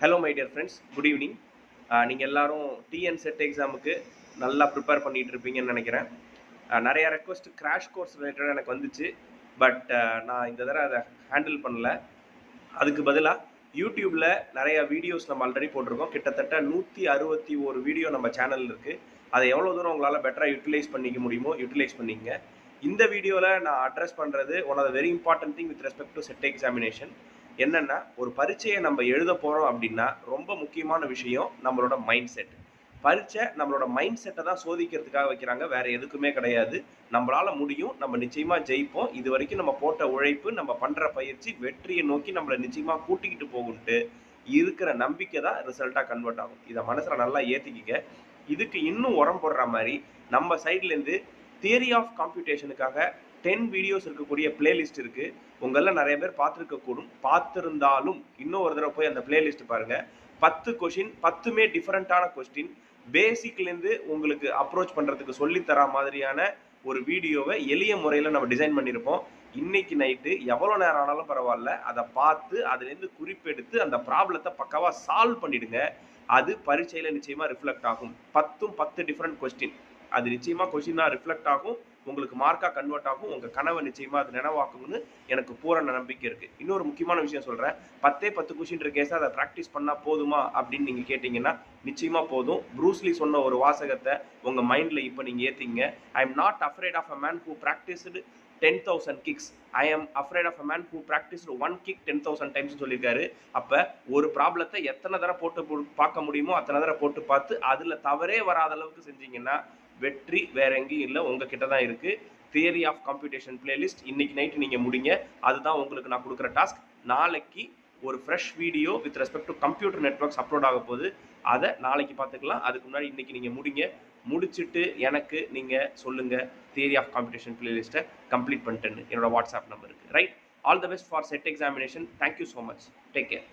Hello my dear friends, good evening. நீங்கள் எல்லாரும் TN set எக்ஸாமுக்கு நல்லா ப்ரிப்பேர் பண்ணிகிட்டு இருப்பீங்கன்னு நினைக்கிறேன். நிறையா ரெக்வஸ்ட் கிராஷ் கோர்ஸ் ரிலேட்டடாக எனக்கு வந்துச்சு. பட் நான் இந்த தடவை அதை ஹேண்டில் பண்ணல. அதுக்கு பதிலாக யூடியூப்பில் நிறையா வீடியோஸ் நம்ம ஆல்ரெடி போட்டிருக்கோம். கிட்டத்தட்ட 161 வீடியோ நம்ம சேனலில் இருக்குது. அதை எவ்வளோ தூரம் உங்களால் பெட்டராக யூட்டிலைஸ் பண்ணிக்க முடியுமோ யூட்டிலைஸ் பண்ணிங்க. இந்த வீடியோவில் நான் அட்ரஸ் பண்ணுறது one of the very important thing with respect to set examination. என்னென்னா, ஒரு பரீட்சையை நம்ம எழுத போகிறோம் அப்படின்னா ரொம்ப முக்கியமான விஷயம் நம்மளோட மைண்ட் செட். பரீட்சை நம்மளோட மைண்ட் செட்டை தான் சோதிக்கிறதுக்காக வைக்கிறாங்க, வேறு எதுக்குமே கிடையாது. நம்மளால் முடியும், நம்ம நிச்சயமாக ஜெயிப்போம். இது வரைக்கும் நம்ம போட்ட உழைப்பு, நம்ம பண்ணுற பயிற்சி வெற்றியை நோக்கி நம்மளை நிச்சயமாக கூட்டிக்கிட்டு போகுன்ட்டு இருக்கிற நம்பிக்கை தான் ரிசல்ட்டாக கன்வெர்ட் ஆகும். இதை மனசில் நல்லா ஏற்றிக்கிங்க. இதுக்கு இன்னும் உரம் போடுற மாதிரி நம்ம சைட்லேருந்து தியரி ஆஃப் காம்ப்யூட்டேஷனுக்காக 10 வீடியோஸ் இருக்கக்கூடிய பிளேலிஸ்ட் இருக்குது. உங்களில் நிறைய பேர் பார்த்துருக்கக்கூடும். பார்த்துருந்தாலும் இன்னும் ஒரு தடவை போய் அந்த பிளேலிஸ்ட் பாருங்கள். 10 கொஷின், 10மே டிஃப்ரெண்ட்டான கொஸ்டின். பேசிக்லேருந்து உங்களுக்கு அப்ரோச் பண்ணுறதுக்கு சொல்லித்தர மாதிரியான ஒரு வீடியோவை எளிய முறையில் நம்ம டிசைன் பண்ணியிருப்போம். இன்னைக்கு நைட்டு எவ்வளோ நேரம் ஆனாலும் பரவாயில்ல, அதை பார்த்து அதுலேருந்து குறிப்பெடுத்து அந்த ப்ராப்ளத்தை பக்காவாக சால்வ் பண்ணிவிடுங்க. அது பரீட்சையில் நிச்சயமாக ரிஃப்ளெக்ட் ஆகும். 10 டிஃப்ரெண்ட் கொஸ்டின், அது நிச்சயமாக கொஸ்டினாக ரிஃப்ளெக்ட் ஆகும், உங்களுக்கு மார்க்காக கன்வெர்ட் ஆகும். உங்கள் கனவை நிச்சயமாக அது நினைவாக்கும்னு எனக்கு பூரண நம்பிக்கை இருக்குது. இன்னொரு முக்கியமான விஷயம் சொல்கிறேன். 10 கொஷின் இருக்கேஸாக அதை ப்ராக்டிஸ் பண்ணால் போதுமா அப்படின்னு நீங்கள் கேட்டிங்கன்னா நிச்சயமாக போதும். ப்ரூஸ்லி சொன்ன ஒரு வாசகத்தை உங்கள் மைண்டில் இப்போ நீங்கள் ஏற்றிங்க. I am not afraid of a man who practised 10,000 kicks. I am afraid of a man who practiced one kick 10,000 times சொல்லியிருக்காரு. அப்போ ஒரு ப்ராப்ளத்தை எத்தனை தடவை போட்டு பார்க்க முடியுமோ அத்தனை தடவை போட்டு பார்த்து அதில் தவறே வராத அளவுக்கு செஞ்சீங்கன்னா வெற்றி வேற எங்கேயும் இல்லை, உங்ககிட்ட தான் இருக்குது. தியரி ஆஃப் காம்ப்யூட்டேஷன் பிளேலிஸ்ட் இன்னைக்கு நைட்டு நீங்கள் முடிங்க. அதுதான் உங்களுக்கு நான் கொடுக்குற டாஸ்க். நாளைக்கு ஒரு fresh video with respect to computer networks upload ஆக போகுது. அதை நாளைக்கு பார்த்துக்கலாம். அதுக்கு முன்னாடி இன்னைக்கு நீங்கள் முடிச்சுட்டு எனக்கு நீங்கள் சொல்லுங்கள் தியரி ஆஃப் காம்ப்யூட்டேஷன் பிளேலிஸ்ட்டை கம்ப்ளீட் பண்ணிட்டேன்னு என்னோட வாட்ஸ்அப் நம்பருக்கு. Right. All the best for set examination. Thank you so much. Take care.